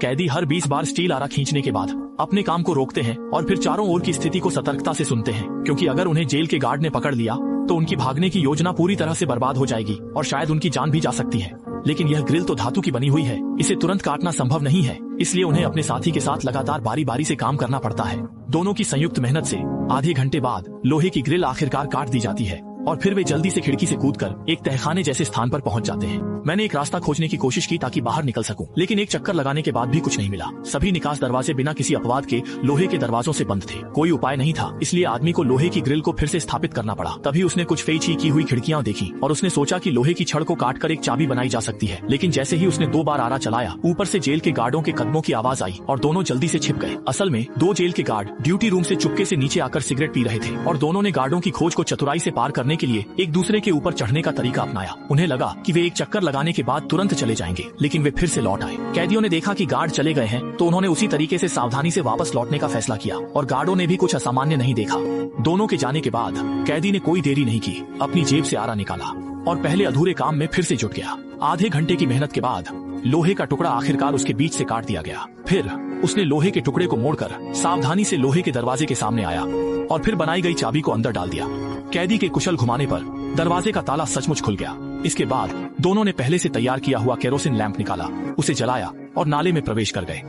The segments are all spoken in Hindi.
कैदी हर 20 बार स्टील आरा खींचने के बाद अपने काम को रोकते हैं और फिर चारों ओर की स्थिति को सतर्कता से सुनते हैं, क्योंकि अगर उन्हें जेल के गार्ड ने पकड़ लिया तो उनकी भागने की योजना पूरी तरह से बर्बाद हो जाएगी और शायद उनकी जान भी जा सकती है। लेकिन यह ग्रिल तो धातु की बनी हुई है, इसे तुरंत काटना संभव नहीं है, इसलिए उन्हें अपने साथी के साथ लगातार बारी बारी से काम करना पड़ता है। दोनों की संयुक्त मेहनत से आधे घंटे बाद लोहे की ग्रिल आखिरकार काट दी जाती है और फिर वे जल्दी से खिड़की से कूदकर एक तहखाने जैसे स्थान पर पहुंच जाते हैं। मैंने एक रास्ता खोजने की कोशिश की ताकि बाहर निकल सकूं, लेकिन एक चक्कर लगाने के बाद भी कुछ नहीं मिला। सभी निकास दरवाजे बिना किसी अपवाद के लोहे के दरवाजों से बंद थे। कोई उपाय नहीं था, इसलिए आदमी को लोहे की ग्रिल को फिर से स्थापित करना पड़ा। तभी उसने कुछ फेंची की हुई खिड़कियां देखी और उसने सोचा कि लोहे की छड़ को काटकर एक चाबी बनाई जा सकती है। लेकिन जैसे ही उसने 2 बार आरा चलाया, ऊपर से जेल के गार्डों के कदमों की आवाज आई और दोनों जल्दी से छिप गए। असल में 2 जेल के गार्ड ड्यूटी रूम से चुपके से नीचे आकर सिगरेट पी रहे थे और दोनों ने गार्डों की खोज को चतुराई से पार करने के लिए एक दूसरे के ऊपर चढ़ने का तरीका अपनाया। उन्हें लगा कि वे एक चक्कर लगाने के बाद तुरंत चले जाएंगे, लेकिन वे फिर से लौट आए। कैदियों ने देखा कि गार्ड चले गए हैं तो उन्होंने उसी तरीके से सावधानी से वापस लौटने का फैसला किया और गार्डों ने भी कुछ असामान्य नहीं देखा। दोनों के जाने के बाद कैदी ने कोई देरी नहीं की, अपनी जेब से आरा निकाला और पहले अधूरे काम में फिर से जुट गया। आधे घंटे की मेहनत के बाद लोहे का टुकड़ा आखिरकार उसके बीच से काट दिया गया। फिर उसने लोहे के टुकड़े को मोड़कर सावधानी से लोहे के दरवाजे के सामने आया और फिर बनाई गई चाबी को अंदर डाल दिया। कैदी के कुशल घुमाने पर दरवाजे का ताला सचमुच खुल गया। इसके बाद दोनों ने पहले से तैयार किया हुआ केरोसिन लैंप निकाला, उसे जलाया और नाले में प्रवेश कर गए।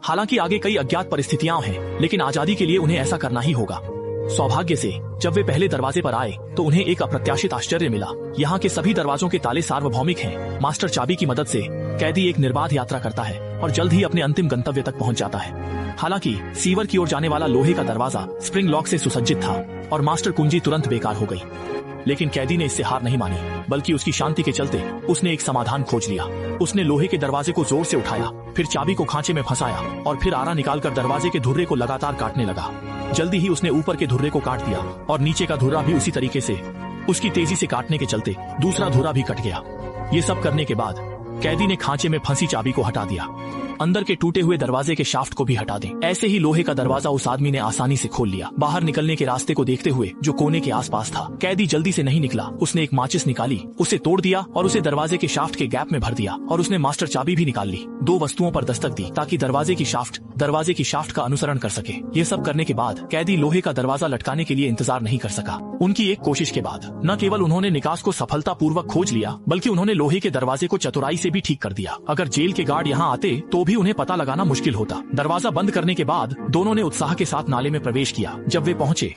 हालांकि आगे कई अज्ञात परिस्थितियां हैं, लेकिन आजादी के लिए उन्हें ऐसा करना ही होगा। सौभाग्य से जब वे पहले दरवाजे पर आए तो उन्हें एक अप्रत्याशित आश्चर्य मिला। यहाँ के सभी दरवाजों के ताले सार्वभौमिक हैं। मास्टर चाबी की मदद से कैदी एक निर्बाध यात्रा करता है और जल्द ही अपने अंतिम गंतव्य तक पहुँच जाता है। हालांकि सीवर की ओर जाने वाला लोहे का दरवाजा स्प्रिंग लॉक से सुसज्जित था और मास्टर कुंजी तुरंत बेकार हो गई। लेकिन कैदी ने इससे हार नहीं मानी, बल्कि उसकी शांति के चलते उसने एक समाधान खोज लिया। उसने लोहे के दरवाजे को जोर से उठाया, फिर चाबी को खांचे में फंसाया और फिर आरा निकालकर दरवाजे के धुर्रे को लगातार काटने लगा। जल्दी ही उसने ऊपर के धुर्रे को काट दिया और नीचे का धुर्रा भी उसी तरीके से। उसकी तेजी से काटने के चलते दूसरा धुर्रा भी कट गया। ये सब करने के बाद कैदी ने खांचे में फंसी चाबी को हटा दिया। अंदर के टूटे हुए दरवाजे के शाफ्ट को भी हटा दें। ऐसे ही लोहे का दरवाजा उस आदमी ने आसानी से खोल लिया। बाहर निकलने के रास्ते को देखते हुए जो कोने के आसपास था, कैदी जल्दी से नहीं निकला। उसने एक माचिस निकाली, उसे तोड़ दिया और उसे दरवाजे के शाफ्ट के गैप में भर दिया और उसने मास्टर चाबी भी निकाल ली। 2 वस्तुओं पर दस्तक दी ताकि दरवाजे की शाफ्ट का अनुसरण कर सके। ये सब करने के बाद कैदी लोहे का दरवाजा लटकाने के लिए इंतजार नहीं कर सका। उनकी एक कोशिश के बाद न केवल उन्होंने निकास को सफलतापूर्वक खोज लिया, बल्कि उन्होंने लोहे के दरवाजे को चतुराई से भी ठीक कर दिया। अगर जेल के गार्ड यहाँ आते तो भी उन्हें पता लगाना मुश्किल होता। दरवाजा बंद करने के बाद दोनों ने उत्साह के साथ नाले में प्रवेश किया। जब वे पहुंचे